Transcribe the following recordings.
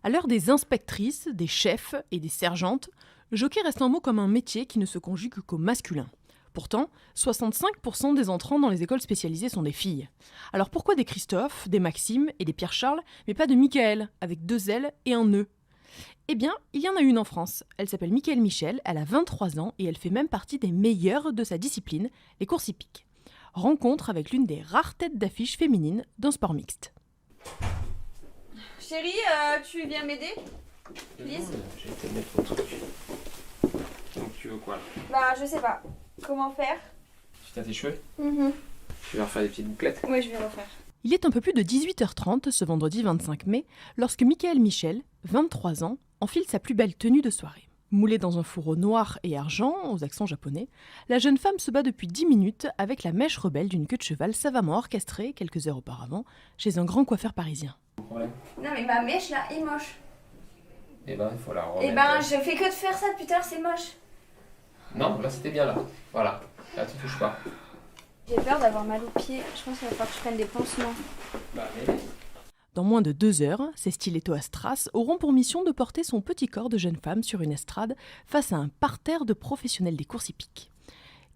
À l'heure des inspectrices, des chefs et des sergentes, jockey reste un mot comme un métier qui ne se conjugue qu'au masculin. Pourtant, 65% des entrants dans les écoles spécialisées sont des filles. Alors pourquoi des Christophe, des Maxime et des Pierre-Charles, mais pas de Michael, avec 2 L et un E? Eh bien, il y en a une en France. Elle s'appelle Michael Michel, elle a 23 ans et elle fait même partie des meilleures de sa discipline, les courses hippiques. Rencontre avec l'une des rares têtes d'affiche féminines d'un sport mixte. Chérie, tu viens m'aider? Please. J'ai été mettre au truc. Donc tu veux quoi là? Bah, je sais pas. Comment faire? Tu t'as tes cheveux? Mhm. Tu vas refaire des petites bouclettes? Ouais, je vais refaire. Il est un peu plus de 18h30 ce vendredi 25 mai lorsque Michael Michel, 23 ans, enfile sa plus belle tenue de soirée. Moulée dans un fourreau noir et argent, aux accents japonais, la jeune femme se bat depuis 10 minutes avec la mèche rebelle d'une queue de cheval savamment orchestrée, quelques heures auparavant, chez un grand coiffeur parisien. Problème. Non, mais ma mèche là est moche. Eh ben, il faut la remettre. Eh ben, je fais que de faire ça depuis tout à l'heure, c'est moche. Non, là c'était bien là. Voilà. Là tu touches pas. J'ai peur d'avoir mal aux pieds. Je pense qu'il va falloir que je prenne des pansements. Bah, mais... Dans moins de 2 heures, ces stilettos à strass auront pour mission de porter son petit corps de jeune femme sur une estrade face à un parterre de professionnels des courses hippiques.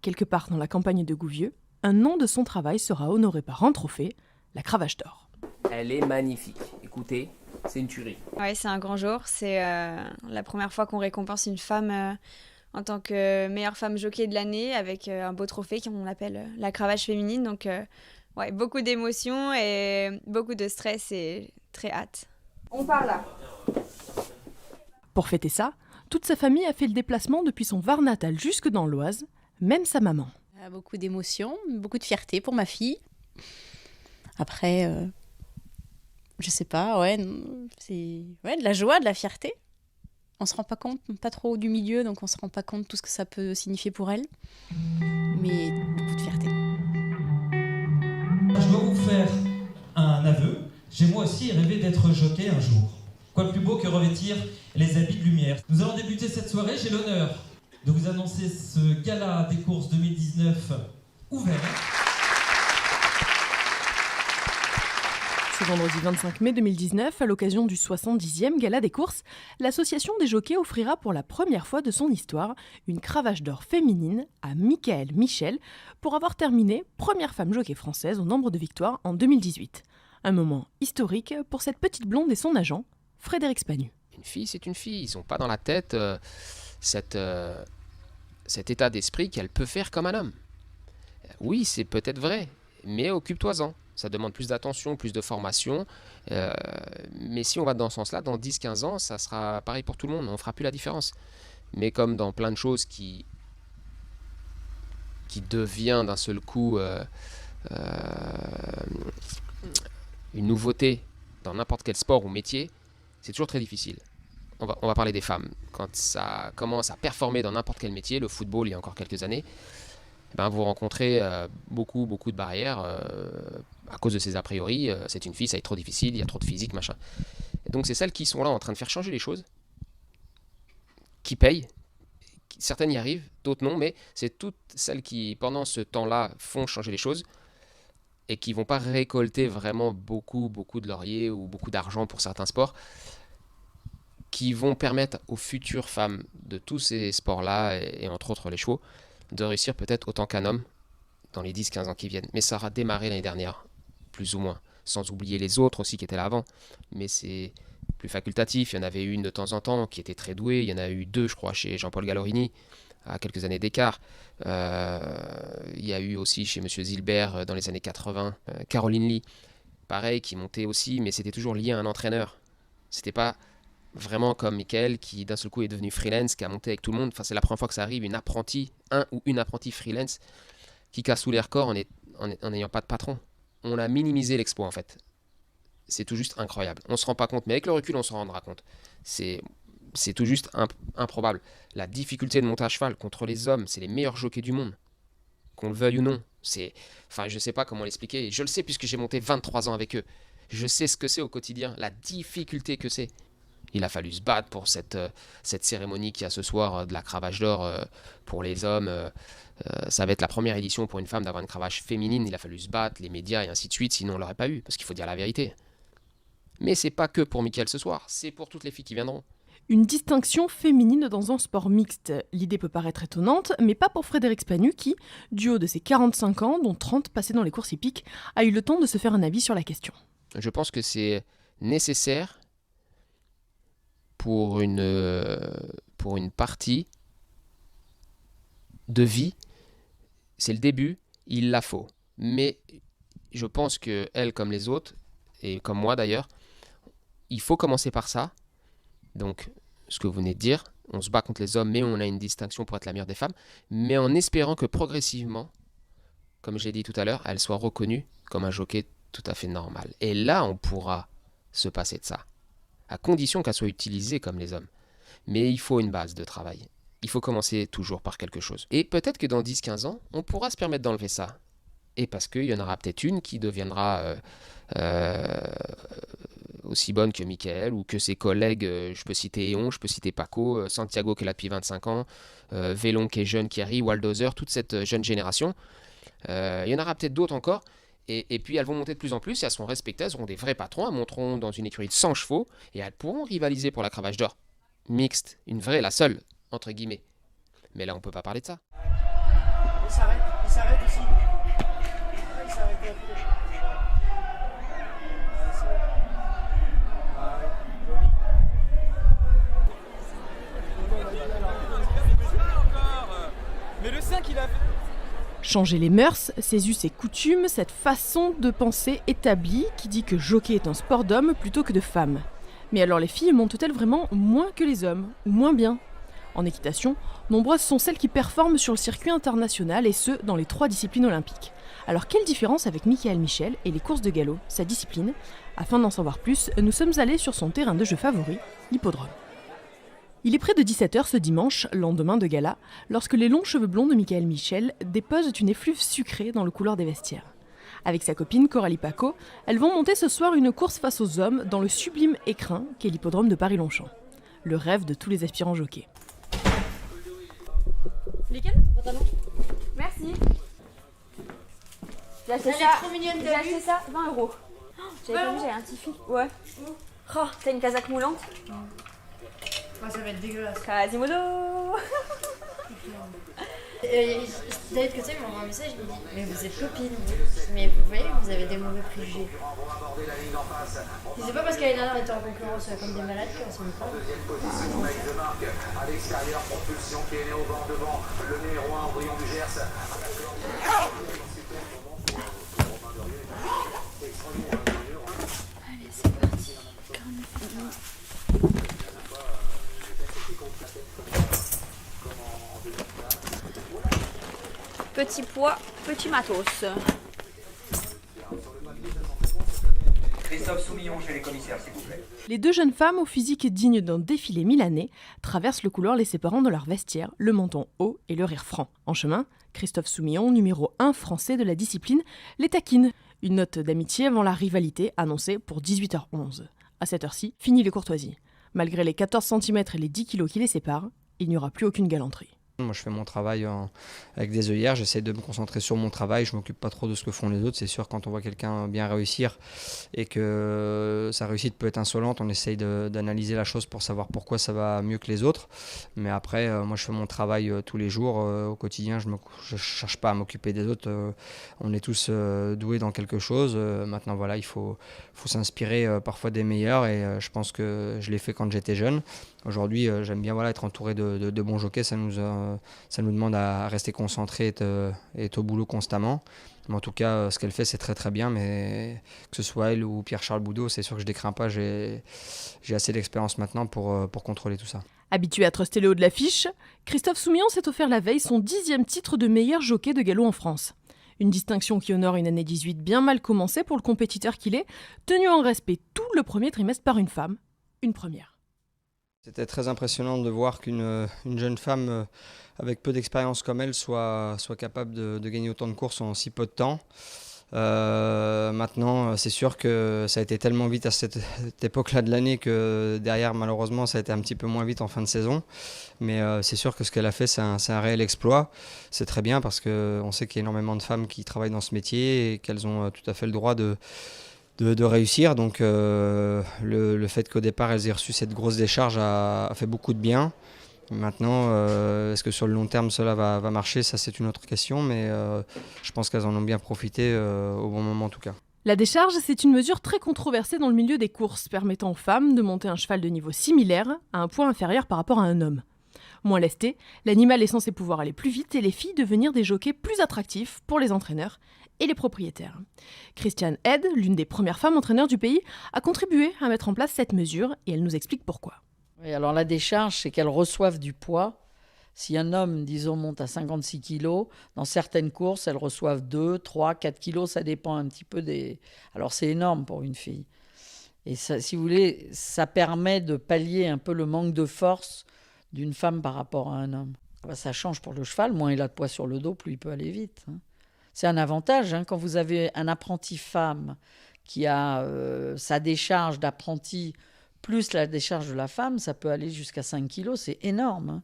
Quelque part dans la campagne de Gouvieux, un nom de son travail sera honoré par un trophée, la cravache d'or. Elle est magnifique. Écoutez, c'est une tuerie. Ouais, c'est un grand jour. C'est la première fois qu'on récompense une femme en tant que meilleure femme jockey de l'année avec un beau trophée qu'on appelle la cravache féminine. Donc, ouais, beaucoup d'émotions et beaucoup de stress et très hâte. On part là. Pour fêter ça, toute sa famille a fait le déplacement depuis son Var natal jusque dans l'Oise, même sa maman. Beaucoup d'émotions, beaucoup de fierté pour ma fille. Après, je sais pas, ouais, c'est de la joie, de la fierté. On se rend pas compte, pas trop du milieu, donc on se rend pas compte de tout ce que ça peut signifier pour elle. Mais beaucoup de fierté. Je dois vous faire un aveu. J'ai moi aussi rêvé d'être jockey un jour. Quoi de plus beau que revêtir les habits de lumière. Nous allons débuter cette soirée. J'ai l'honneur de vous annoncer ce gala des courses 2019 ouvert. Ce vendredi 25 mai 2019, à l'occasion du 70e Gala des courses, l'association des jockeys offrira pour la première fois de son histoire une cravache d'or féminine à Michael Michel pour avoir terminé première femme jockey française au nombre de victoires en 2018. Un moment historique pour cette petite blonde et son agent, Frédéric Spanu. Une fille, c'est une fille. Ils n'ont pas dans la tête cet état d'esprit qu'elle peut faire comme un homme. Oui, c'est peut-être vrai, mais occupe-toi-en. Ça demande plus d'attention, plus de formation. Mais si on va dans ce sens-là, dans 10-15 ans, ça sera pareil pour tout le monde. On ne fera plus la différence. Mais comme dans plein de choses qui devient d'un seul coup une nouveauté dans n'importe quel sport ou métier, c'est toujours très difficile. On va parler des femmes. Quand ça commence à performer dans n'importe quel métier, le football il y a encore quelques années, ben vous rencontrez beaucoup de barrières à cause de ces a priori. C'est une fille, ça va être trop difficile, il y a trop de physique, machin. Et donc c'est celles qui sont là en train de faire changer les choses, qui payent. Certaines y arrivent, d'autres non, mais c'est toutes celles qui, pendant ce temps-là, font changer les choses et qui vont pas récolter vraiment beaucoup de lauriers ou beaucoup d'argent pour certains sports, qui vont permettre aux futures femmes de tous ces sports-là, et entre autres les chevaux, de réussir peut-être autant qu'un homme dans les 10-15 ans qui viennent. Mais ça aura démarré l'année dernière, plus ou moins, sans oublier les autres aussi qui étaient là avant. Mais c'est plus facultatif, il y en avait une de temps en temps qui était très douée, il y en a eu 2 je crois chez Jean-Paul Gallorini, à quelques années d'écart. Il y a eu aussi chez Monsieur Zilbert dans les années 80, Caroline Lee, pareil, qui montait aussi, mais c'était toujours lié à un entraîneur. C'était pas vraiment comme Michael qui d'un seul coup est devenu freelance, qui a monté avec tout le monde. Enfin, c'est la première fois que ça arrive, un ou une apprentie freelance qui casse tous les records en n'ayant pas de patron. On a minimisé l'expo en fait. C'est tout juste incroyable. On se rend pas compte, mais avec le recul on s'en rendra compte. C'est tout juste improbable. La difficulté de monter à cheval contre les hommes, c'est les meilleurs jockeys du monde. Qu'on le veuille ou non. Enfin, je sais pas comment l'expliquer. Je le sais puisque j'ai monté 23 ans avec eux. Je sais ce que c'est au quotidien, la difficulté que c'est. Il a fallu se battre pour cette cérémonie qu'il y a ce soir de la cravache d'or pour les hommes. Ça va être la première édition pour une femme d'avoir une cravache féminine. Il a fallu se battre, les médias et ainsi de suite, sinon on ne l'aurait pas eu, parce qu'il faut dire la vérité. Mais c'est pas que pour Mickaël ce soir, c'est pour toutes les filles qui viendront. Une distinction féminine dans un sport mixte. L'idée peut paraître étonnante, mais pas pour Frédéric Spanu qui, du haut de ses 45 ans, dont 30 passés dans les courses hippiques, a eu le temps de se faire un avis sur la question. Je pense que c'est nécessaire pour une partie de vie. C'est le début, il la faut. Mais je pense que elle, comme les autres, et comme moi d'ailleurs, il faut commencer par ça. Donc, ce que vous venez de dire, on se bat contre les hommes, mais on a une distinction pour être la meilleure des femmes, mais en espérant que progressivement, comme j'ai dit tout à l'heure, elle soit reconnue comme un jockey tout à fait normal. Et là, on pourra se passer de ça, à condition qu'elle soit utilisée comme les hommes. Mais il faut une base de travail. Il faut commencer toujours par quelque chose. Et peut-être que dans 10-15 ans, on pourra se permettre d'enlever ça. Et parce qu'il y en aura peut-être une qui deviendra aussi bonne que Mickaël ou que ses collègues, je peux citer Eon, je peux citer Paco, Santiago qui est là depuis 25 ans, Vélon qui est jeune, qui arrive, Waldozer, toute cette jeune génération. Il y en aura peut-être d'autres encore. Et puis elles vont monter de plus en plus et elles seront respectées, elles auront des vrais patrons, elles monteront dans une écurie de 100 chevaux et elles pourront rivaliser pour la cravache d'or. Mixte, une vraie, la seule, entre guillemets. Mais là on peut pas parler de ça. Il s'arrête ici. Il s'arrête là. Mais le 5 il a fait... Changer les mœurs, ses us et coutumes, cette façon de penser établie qui dit que jockey est un sport d'hommes plutôt que de femmes. Mais alors les filles montent-elles vraiment moins que les hommes, ou moins bien ? En équitation, nombreuses sont celles qui performent sur le circuit international et ce, dans les 3 disciplines olympiques. Alors quelle différence avec Mickaël Michel et les courses de galop, sa discipline ? Afin d'en savoir plus, nous sommes allés sur son terrain de jeu favori, l'hippodrome. Il est près de 17h ce dimanche, lendemain de gala, lorsque les longs cheveux blonds de Mickaël Michel déposent une effluve sucrée dans le couloir des vestiaires. Avec sa copine Coralie Paco, elles vont monter ce soir une course face aux hommes dans le sublime écrin qu'est l'hippodrome de Paris-Longchamp. Le rêve de tous les aspirants jockeys. Les canons, ton pantalon. Merci. J'ai acheté ça. J'ai acheté ça 20 €. J'avais pas vu, j'avais un Tiffy. Ouais. Oh, t'as une casaque moulante. Ouais, ça va être dégueulasse. Quasimodo. David Cotier m'a envoyé un message, il me dit mais vous êtes copines, mais vous voyez, vous avez des mauvais préjugés. C'est pas parce que l'année dernière on était en concurrence comme des malades qu'on s'en met pas. Allez, c'est parti. Petit poids, petit matos. Christophe Soumillon chez les commissaires, s'il vous plaît. Les 2 jeunes femmes au physique digne d'un défilé milanais traversent le couloir les séparant de leur vestiaire, le menton haut et le rire franc. En chemin, Christophe Soumillon, numéro 1 français de la discipline, les taquine. Une note d'amitié avant la rivalité annoncée pour 18h11. À cette heure-ci, fini les courtoisies. Malgré les 14 cm et les 10 kg qui les séparent, il n'y aura plus aucune galanterie. Moi, je fais mon travail avec des œillères, j'essaie de me concentrer sur mon travail, je ne m'occupe pas trop de ce que font les autres. C'est sûr, quand on voit quelqu'un bien réussir et que sa réussite peut être insolente, on essaye d'analyser la chose pour savoir pourquoi ça va mieux que les autres. Mais après, moi, je fais mon travail tous les jours. Au quotidien, je ne cherche pas à m'occuper des autres. On est tous doués dans quelque chose. Maintenant, voilà, il faut s'inspirer parfois des meilleurs et je pense que je l'ai fait quand j'étais jeune. Aujourd'hui, j'aime bien être entouré de bons jockeys, ça nous demande à rester concentré et être au boulot constamment. Mais en tout cas, ce qu'elle fait, c'est très très bien, mais que ce soit elle ou Pierre-Charles Boudot, c'est sûr que je ne décrains pas, j'ai assez d'expérience maintenant pour contrôler tout ça. Habitué à truster le haut de l'affiche, Christophe Soumillon s'est offert la veille son 10e titre de meilleur jockey de galop en France. Une distinction qui honore une année 18 bien mal commencée pour le compétiteur qu'il est, tenu en respect tout le premier trimestre par une femme. Une première. C'était très impressionnant de voir qu'une jeune femme avec peu d'expérience comme elle soit capable de gagner autant de courses en si peu de temps. Maintenant, c'est sûr que ça a été tellement vite à cette époque-là de l'année que derrière, malheureusement, ça a été un petit peu moins vite en fin de saison. Mais c'est sûr que ce qu'elle a fait, c'est un réel exploit. C'est très bien parce qu'on sait qu'il y a énormément de femmes qui travaillent dans ce métier et qu'elles ont tout à fait le droit de de réussir. Donc le fait qu'au départ elles aient reçu cette grosse décharge a fait beaucoup de bien. Maintenant, est-ce que sur le long terme cela va marcher? Ça c'est une autre question, mais je pense qu'elles en ont bien profité au bon moment en tout cas. La décharge, c'est une mesure très controversée dans le milieu des courses, permettant aux femmes de monter un cheval de niveau similaire à un poids inférieur par rapport à un homme. Moins lesté, l'animal est censé pouvoir aller plus vite et les filles devenir des jockeys plus attractifs pour les entraîneurs et les propriétaires. Christiane Head, l'une des premières femmes entraîneurs du pays, a contribué à mettre en place cette mesure et elle nous explique pourquoi. Oui, alors la décharge, c'est qu'elles reçoivent du poids. Si un homme, disons, monte à 56 kilos, dans certaines courses, elles reçoivent 2, 3, 4 kilos, ça dépend un petit peu des... Alors c'est énorme pour une fille. Et ça, si vous voulez, ça permet de pallier un peu le manque de force d'une femme par rapport à un homme. Ça change pour le cheval, moins il a de poids sur le dos, plus il peut aller vite. C'est un avantage, quand vous avez un apprenti femme qui a sa décharge d'apprenti plus la décharge de la femme, ça peut aller jusqu'à 5 kilos, c'est énorme.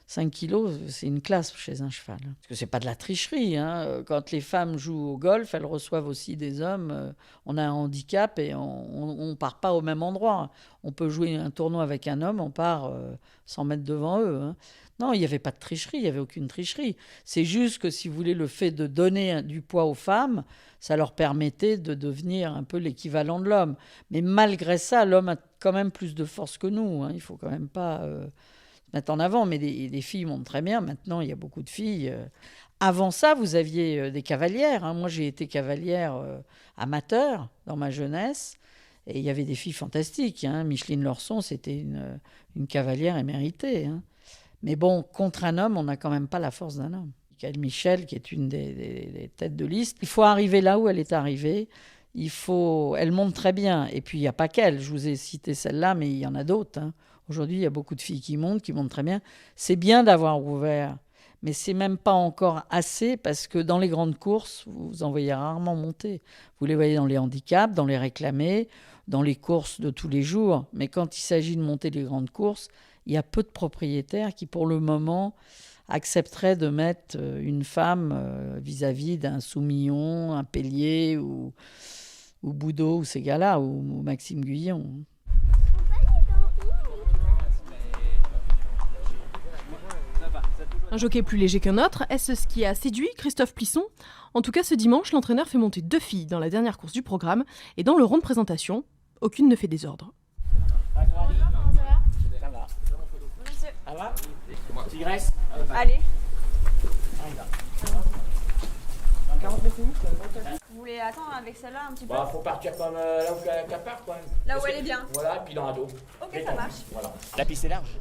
5 kilos, c'est une classe chez un cheval. Parce que c'est pas de la tricherie. Quand les femmes jouent au golf, elles reçoivent aussi des hommes. On a un handicap et on part pas au même endroit. On peut jouer un tournoi avec un homme, on part 100 mètres devant eux. Non, il n'y avait pas de tricherie, il n'y avait aucune tricherie. C'est juste que, si vous voulez, le fait de donner du poids aux femmes, ça leur permettait de devenir un peu l'équivalent de l'homme. Mais malgré ça, l'homme a quand même plus de force que nous. Il ne faut quand même pas... mettre en avant, mais des filles montent très bien. Maintenant, il y a beaucoup de filles. Avant ça, vous aviez des cavalières. Moi, j'ai été cavalière amateur dans ma jeunesse, et il y avait des filles fantastiques. Micheline Lorson, c'était une cavalière éméritée. Mais bon, contre un homme, on n'a quand même pas la force d'un homme. Michel, qui est une des têtes de liste, il faut arriver là où elle est arrivée. Elle monte très bien. Et puis, il n'y a pas qu'elle. Je vous ai cité celle-là, mais il y en a d'autres. Aujourd'hui, il y a beaucoup de filles qui montent très bien. C'est bien d'avoir ouvert, mais c'est même pas encore assez, parce que dans les grandes courses, vous en voyez rarement monter. Vous les voyez dans les handicaps, dans les réclamés, dans les courses de tous les jours. Mais quand il s'agit de monter les grandes courses, il y a peu de propriétaires qui, pour le moment, accepteraient de mettre une femme vis-à-vis d'un Soumillon, un Pellier ou Boudot ou ces gars-là, ou Maxime Guyon. Un jockey plus léger qu'un autre, est-ce ce qui a séduit Christophe Plisson? En tout cas, ce dimanche, l'entraîneur fait monter 2 filles dans la dernière course du programme, et dans le rond de présentation, aucune ne fait désordre. Ça va? Tigresse? Allez. 40 minutes. Vous voulez attendre avec celle-là un petit peu? Faut partir comme là où qu'elle part, quoi. Là où elle est bien. Voilà, puis dans la dos. Ok, ça marche. Voilà. La piste est large.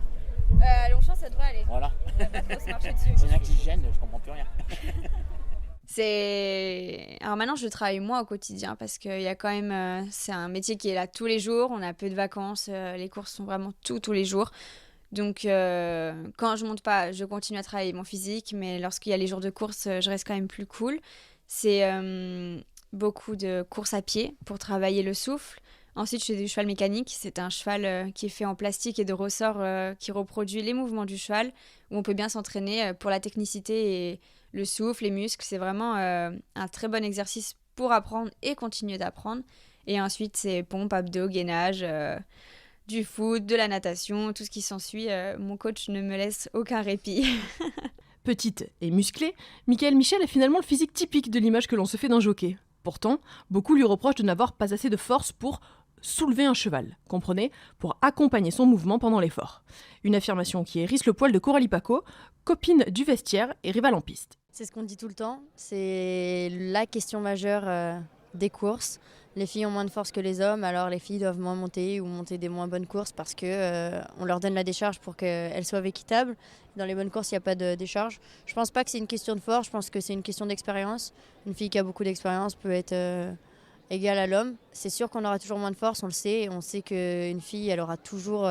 Longchamp, ça devrait aller. Voilà. On va pas trop se marcher dessus. C'est rien qui se gêne, je comprends plus rien. Alors maintenant, je travaille moi au quotidien, parce qu'il y a quand même... c'est un métier qui est là tous les jours, on a peu de vacances, les courses sont vraiment tous les jours. Donc quand je monte pas, je continue à travailler mon physique, mais lorsqu'il y a les jours de course, je reste quand même plus cool. C'est beaucoup de courses à pied pour travailler le souffle. Ensuite, je fais du cheval mécanique. C'est un cheval qui est fait en plastique et de ressort qui reproduit les mouvements du cheval, où on peut bien s'entraîner pour la technicité et le souffle, les muscles. C'est vraiment un très bon exercice pour apprendre et continuer d'apprendre. Et ensuite, c'est pompe, abdos, gainage, du foot, de la natation, tout ce qui s'ensuit. Mon coach ne me laisse aucun répit. Petite et musclée, Michaëlle Michel est finalement le physique typique de l'image que l'on se fait d'un jockey. Pourtant, beaucoup lui reprochent de n'avoir pas assez de force pour soulever un cheval, comprenez, pour accompagner son mouvement pendant l'effort. Une affirmation qui hérisse le poil de Coralie Paco, copine du vestiaire et rivale en piste. C'est ce qu'on dit tout le temps, c'est la question majeure des courses. Les filles ont moins de force que les hommes, alors les filles doivent moins monter ou monter des moins bonnes courses parce que on leur donne la décharge pour qu'elles soient équitables. Dans les bonnes courses, il n'y a pas de décharge. Je pense pas que c'est une question de force, je pense que c'est une question d'expérience. Une fille qui a beaucoup d'expérience peut être égale à l'homme. C'est sûr qu'on aura toujours moins de force, on le sait. On sait qu'une fille, elle aura toujours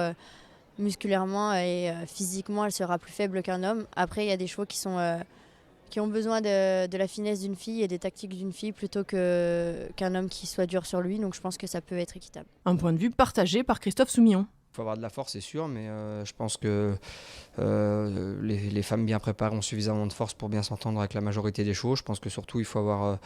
musculairement et physiquement, elle sera plus faible qu'un homme. Après, il y a des chevaux qui ont besoin de la finesse d'une fille et des tactiques d'une fille plutôt qu'un homme qui soit dur sur lui. Donc je pense que ça peut être équitable. Un point de vue partagé par Christophe Soumillon. Il faut avoir de la force, c'est sûr, mais je pense que les femmes bien préparées ont suffisamment de force pour bien s'entendre avec la majorité des chevaux. Je pense que surtout, il faut avoir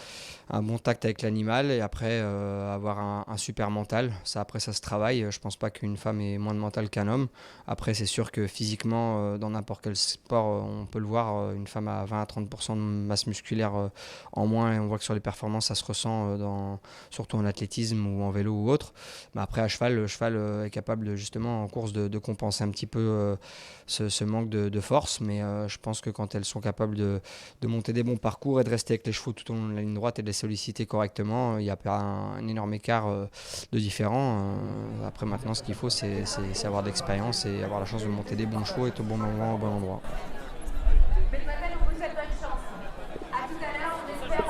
un bon tact avec l'animal et après avoir un super mental. Ça, après, ça se travaille. Je ne pense pas qu'une femme ait moins de mental qu'un homme. Après, c'est sûr que physiquement, dans n'importe quel sport, on peut le voir, une femme a 20 à 30% de masse musculaire en moins et on voit que sur les performances, ça se ressent surtout en athlétisme ou en vélo ou autre. Mais après, à cheval, le cheval est capable justement en course de compenser un petit peu ce manque de force, mais je pense que quand elles sont capables de monter des bons parcours et de rester avec les chevaux tout au long de la ligne droite et de les solliciter correctement, il n'y a pas un énorme écart de différent. Après maintenant, ce qu'il faut, c'est avoir de l'expérience et avoir la chance de monter des bons chevaux et être au bon moment, au bon endroit. Mesdemoiselles, on vous souhaite bonne chance. À tout à l'heure, on espère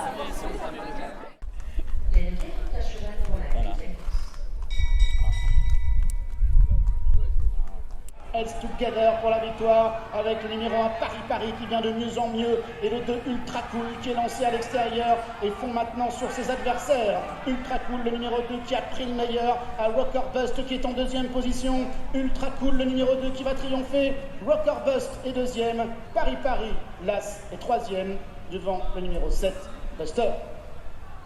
Heads Together pour la victoire avec le numéro 1 Paris qui vient de mieux en mieux et le 2 Ultra Cool qui est lancé à l'extérieur et fond maintenant sur ses adversaires. Ultra Cool le numéro 2 qui a pris le meilleur à Rocker Bust qui est en deuxième position. Ultra Cool le numéro 2 qui va triompher. Rocker Bust est deuxième. Paris Las est troisième devant le numéro 7 Buster.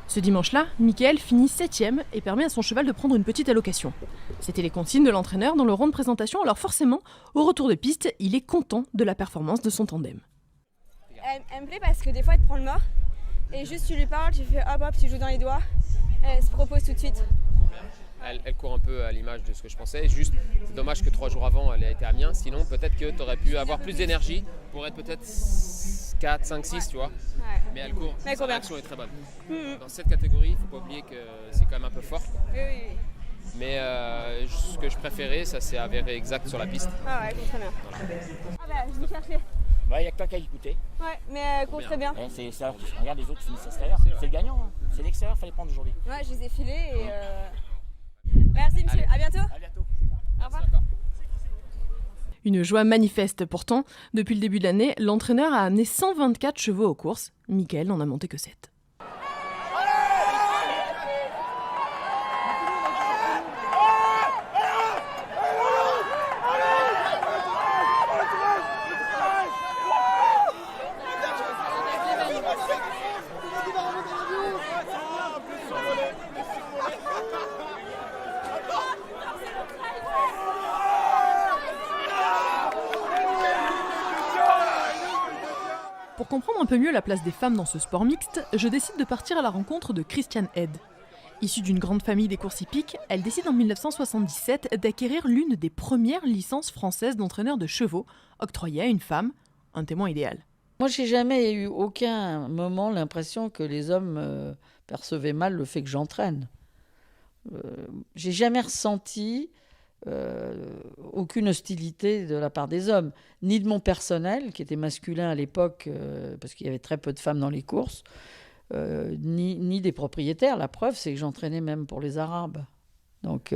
Ce dimanche-là, Mickaël finit 7ème et permet à son cheval de prendre une petite allocation. C'était les consignes de l'entraîneur dans le rond de présentation, alors forcément, au retour de piste, il est content de la performance de son tandem. Elle me plaît parce que des fois elle te prend le mort et juste tu lui parles, tu fais hop hop, tu joues dans les doigts, elle se propose tout de suite. Elle court un peu à l'image de ce que je pensais. Juste, c'est dommage que 3 jours avant, elle ait été à Amiens. Sinon, peut-être que tu aurais pu avoir plus d'énergie pour être peut-être 4, 5, 6, tu vois. Ouais. Mais elle court. Sa réaction est très bonne. Dans cette catégorie, il ne faut pas oublier que c'est quand même un peu fort. Oui. Mais ce que je préférais, ça s'est avéré exact sur la piste. Ah ouais, très bien. Voilà. Ah bah, je l'ai cherché. Il n'y a que toi qui as écouté. Ouais, mais elle court très bien. Regarde les autres qui finissent à l'extérieur. C'est le gagnant. Hein. C'est l'extérieur, il fallait prendre aujourd'hui. Ouais, je les ai filés et... Merci monsieur, à bientôt. À bientôt. Au revoir. Une joie manifeste pourtant. Depuis le début de l'année, l'entraîneur a amené 124 chevaux aux courses. Mickaël n'en a monté que 7. Pour comprendre un peu mieux la place des femmes dans ce sport mixte, je décide de partir à la rencontre de Christiane Head. Issue d'une grande famille des courses hippiques, elle décide en 1977 d'acquérir l'une des premières licences françaises d'entraîneur de chevaux, octroyée à une femme, un témoin idéal. Moi, j'ai jamais eu aucun moment l'impression que les hommes percevaient mal le fait que j'entraîne. J'ai jamais ressenti aucune hostilité de la part des hommes, ni de mon personnel, qui était masculin à l'époque, parce qu'il y avait très peu de femmes dans les courses, ni des propriétaires. La preuve, c'est que j'entraînais même pour les Arabes. Donc,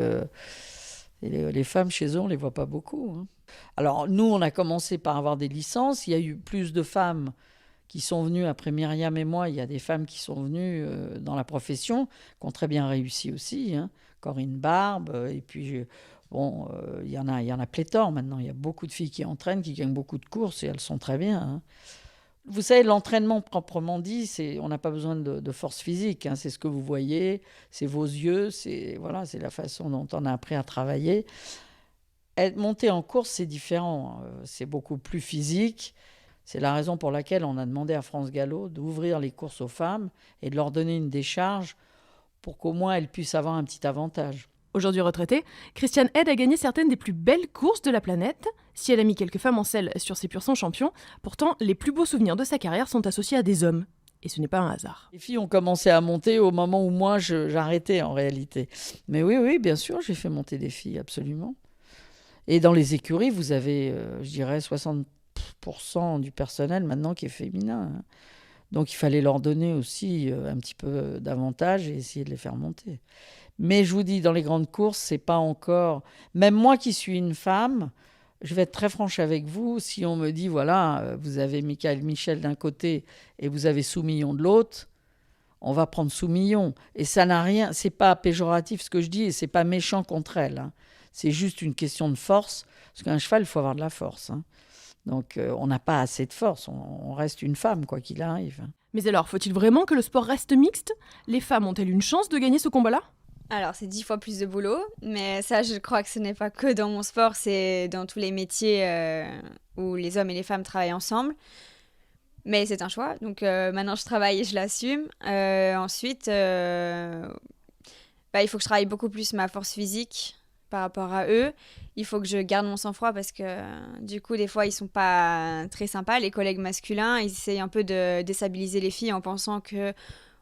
les femmes chez eux, on ne les voit pas beaucoup. Hein. Alors, nous, on a commencé par avoir des licences. Il y a eu plus de femmes qui sont venues, après Myriam et moi, il y a des femmes qui sont venues dans la profession, qui ont très bien réussi aussi. Hein. Corinne Barbe, et puis... Bon, il y en a pléthore maintenant. Il y a beaucoup de filles qui entraînent, qui gagnent beaucoup de courses et elles sont très bien. Hein. Vous savez, l'entraînement proprement dit, on n'a pas besoin de force physique. Hein. C'est ce que vous voyez, c'est vos yeux, c'est la façon dont on a appris à travailler. Monter en course, c'est différent. C'est beaucoup plus physique. C'est la raison pour laquelle on a demandé à France Gallo d'ouvrir les courses aux femmes et de leur donner une décharge pour qu'au moins elles puissent avoir un petit avantage. Aujourd'hui retraitée, Christiane Head a gagné certaines des plus belles courses de la planète. Si elle a mis quelques femmes en selle sur ses pur sang champions, pourtant les plus beaux souvenirs de sa carrière sont associés à des hommes. Et ce n'est pas un hasard. Les filles ont commencé à monter au moment où moi j'arrêtais en réalité. Mais oui, bien sûr, j'ai fait monter des filles, absolument. Et dans les écuries, vous avez, je dirais, 60% du personnel maintenant qui est féminin. Hein. Donc il fallait leur donner aussi un petit peu d'avantage et essayer de les faire monter. Mais je vous dis, dans les grandes courses, c'est pas encore... Même moi qui suis une femme, je vais être très franche avec vous, si on me dit, voilà, vous avez Mickaël Michel d'un côté et vous avez Soumillon de l'autre, on va prendre Soumillon. Et ça n'a rien... C'est pas péjoratif ce que je dis et c'est pas méchant contre elle. Hein. c'est juste une question de force. Parce qu'un cheval, il faut avoir de la force. Hein. Donc, on n'a pas assez de force. On reste une femme, quoi qu'il arrive. Mais alors, faut-il vraiment que le sport reste mixte ? Les femmes ont-elles une chance de gagner ce combat-là ? Alors, c'est 10 fois plus de boulot, mais ça, je crois que ce n'est pas que dans mon sport, c'est dans tous les métiers où les hommes et les femmes travaillent ensemble. Mais c'est un choix, donc maintenant je travaille et je l'assume. Ensuite, il faut que je travaille beaucoup plus ma force physique par rapport à eux. Il faut que je garde mon sang-froid parce que du coup, des fois, ils sont pas très sympas. Les collègues masculins, ils essayent un peu de déstabiliser les filles en pensant que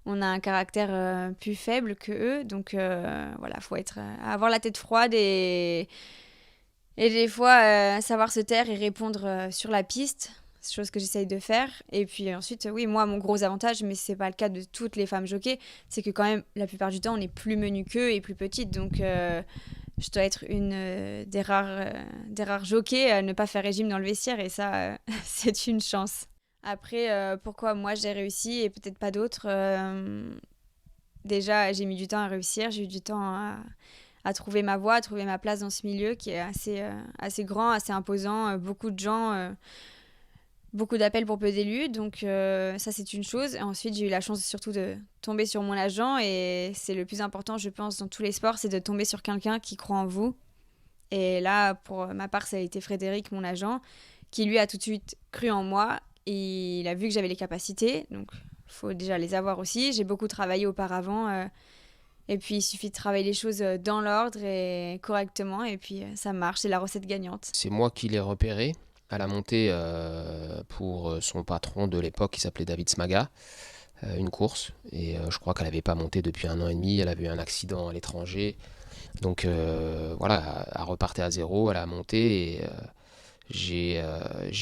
on a un caractère plus faible que eux. Donc voilà, faut avoir la tête froide et des fois savoir se taire et répondre sur la piste. Chose que j'essaye de faire. Et puis ensuite, oui, moi, mon gros avantage, mais c'est pas le cas de toutes les femmes jockeys, c'est que quand même, la plupart du temps, on est plus menu qu'eux et plus petite. Donc, je dois être une des rares jockeys à ne pas faire régime dans le vestiaire. Et ça, c'est une chance. Après, pourquoi moi, j'ai réussi et peut-être pas d'autres Déjà, j'ai mis du temps à réussir. J'ai eu du temps à trouver ma voie, à trouver ma place dans ce milieu qui est assez grand, assez imposant. Beaucoup de gens... beaucoup d'appels pour peu d'élus, donc ça c'est une chose. Et ensuite j'ai eu la chance surtout de tomber sur mon agent et c'est le plus important je pense dans tous les sports, c'est de tomber sur quelqu'un qui croit en vous. Et là pour ma part ça a été Frédéric, mon agent, qui lui a tout de suite cru en moi et il a vu que j'avais les capacités, donc il faut déjà les avoir aussi. J'ai beaucoup travaillé auparavant et puis il suffit de travailler les choses dans l'ordre et correctement et puis ça marche, c'est la recette gagnante. C'est moi qui l'ai repéré à la montée pour son patron de l'époque qui s'appelait David Smaga, une course. Et je crois qu'elle n'avait pas monté depuis 1 an et demi, elle avait eu un accident à l'étranger. Donc voilà, elle repartait à zéro, elle a monté et j'ai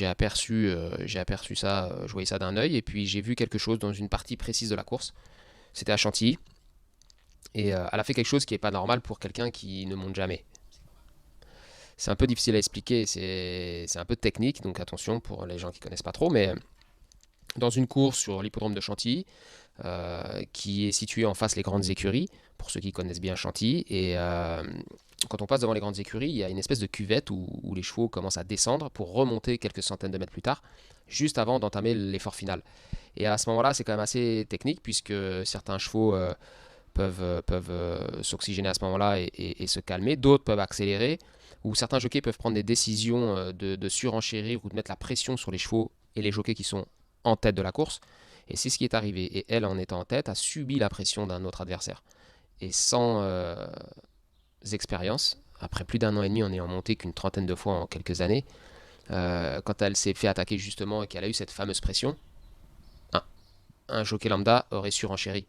aperçu ça, je voyais ça d'un œil et puis j'ai vu quelque chose dans une partie précise de la course. C'était à Chantilly et elle a fait quelque chose qui n'est pas normal pour quelqu'un qui ne monte jamais. C'est un peu difficile à expliquer, c'est un peu technique, donc attention pour les gens qui ne connaissent pas trop, mais dans une course sur l'hippodrome de Chantilly, qui est située en face les grandes écuries, pour ceux qui connaissent bien Chantilly, et quand on passe devant les grandes écuries, il y a une espèce de cuvette où les chevaux commencent à descendre pour remonter quelques centaines de mètres plus tard, juste avant d'entamer l'effort final. Et à ce moment-là, c'est quand même assez technique, puisque certains chevaux peuvent s'oxygéner à ce moment-là et se calmer, d'autres peuvent accélérer, où certains jockeys peuvent prendre des décisions de surenchérir ou de mettre la pression sur les chevaux et les jockeys qui sont en tête de la course. Et c'est ce qui est arrivé. Et elle, en étant en tête, a subi la pression d'un autre adversaire. Et sans expérience, après plus d'1 an et demi en ayant monté qu'une 30aine de fois en quelques années, quand elle s'est fait attaquer justement et qu'elle a eu cette fameuse pression, un jockey lambda aurait surenchéri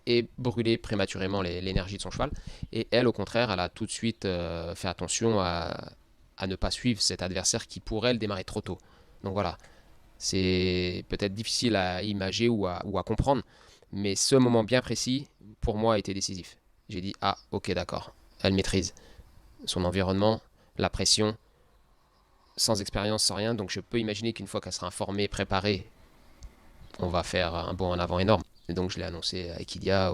et brûlé prématurément l'énergie de son cheval. Et elle, au contraire, elle a tout de suite fait attention à ne pas suivre cet adversaire qui pourrait le démarrer trop tôt. Donc voilà, c'est peut-être difficile à imager ou à comprendre, mais ce moment bien précis, pour moi, a été décisif. J'ai dit, ah, ok, d'accord, elle maîtrise son environnement, la pression, sans expérience, sans rien, donc je peux imaginer qu'une fois qu'elle sera informée, préparée, on va faire un bond en avant énorme. Et donc je l'ai annoncé à Equidia,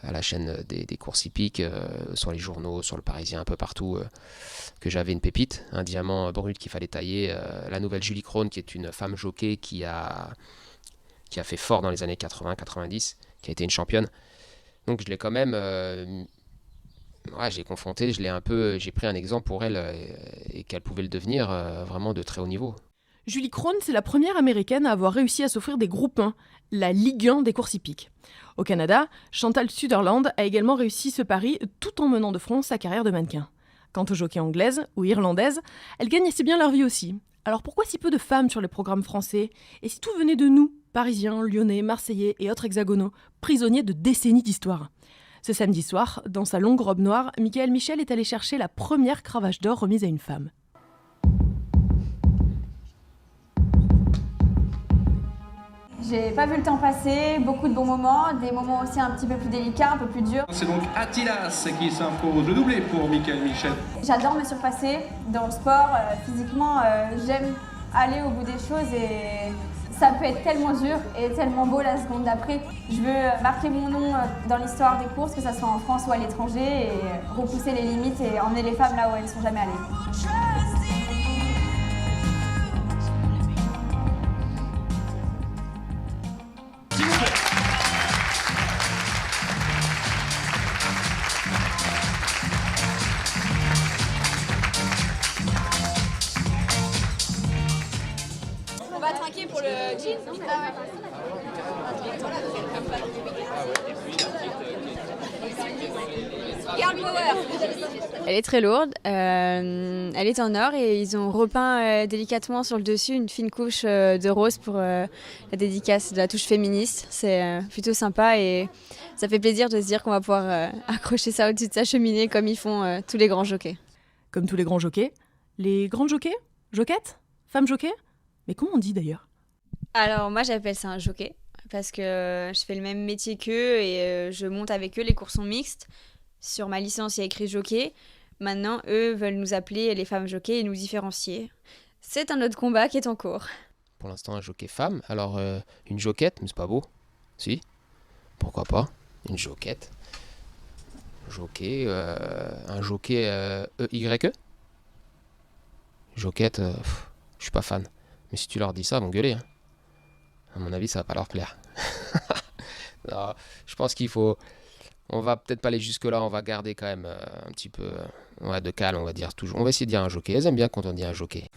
à la chaîne des courses hippiques, sur les journaux, sur le Parisien, un peu partout, que j'avais une pépite, un diamant brut qu'il fallait tailler. La nouvelle Julie Krohn, qui est une femme jockey qui a fait fort dans les années 80-90, qui a été une championne. Donc je l'ai quand même... j'ai confronté, j'ai pris un exemple pour elle et qu'elle pouvait le devenir vraiment de très haut niveau. Julie Krohn, c'est la première américaine à avoir réussi à s'offrir des groupes 1, la Ligue 1 des courses hippiques. Au Canada, Chantal Sutherland a également réussi ce pari tout en menant de front sa carrière de mannequin. Quant aux jockeys anglaises ou irlandaises, elles gagnent assez bien leur vie aussi. Alors pourquoi si peu de femmes sur les programmes français ? Et si tout venait de nous, Parisiens, Lyonnais, Marseillais et autres hexagonaux, prisonniers de décennies d'histoire ? Ce samedi soir, dans sa longue robe noire, Michael Michel est allé chercher la première cravache d'or remise à une femme. J'ai pas vu le temps passer, beaucoup de bons moments, des moments aussi un petit peu plus délicats, un peu plus durs. C'est donc Attilas qui s'impose, le doublé pour Michael Michel. J'adore me surpasser dans le sport, physiquement, j'aime aller au bout des choses et ça peut être tellement dur et tellement beau la seconde d'après. Je veux marquer mon nom dans l'histoire des courses, que ce soit en France ou à l'étranger, et repousser les limites et emmener les femmes là où elles ne sont jamais allées. On va trinquer pour le jean. Girl power. Elle est très lourde, elle est en or et ils ont repeint délicatement sur le dessus une fine couche de rose pour la dédicace de la touche féministe. C'est plutôt sympa et ça fait plaisir de se dire qu'on va pouvoir accrocher ça au-dessus de sa cheminée comme ils font tous les grands jockeys. Comme tous les grands jockeys. Les grandes jockeys? Joquettes? Femmes jockeys? Mais comment on dit d'ailleurs? Alors moi j'appelle ça un jockey parce que je fais le même métier qu'eux et je monte avec eux, les cours sont mixtes. Sur ma licence il y a écrit jockey. Maintenant eux veulent nous appeler les femmes jockeys et nous différencier. C'est un autre combat qui est en cours. Pour l'instant, un jockey femme. Alors, une joquette, mais c'est pas beau. Si. Pourquoi pas? Une joquette. Jockey. Un jockey EYE. Joquette, je suis pas fan. Mais si tu leur dis ça, ils vont gueuler. Hein. À mon avis, ça va pas leur plaire. Non, je pense qu'il faut... On va peut-être pas aller jusque-là, on va garder quand même un petit peu de calme, on va dire toujours. On va essayer de dire un jockey. Elles aiment bien quand on dit un jockey.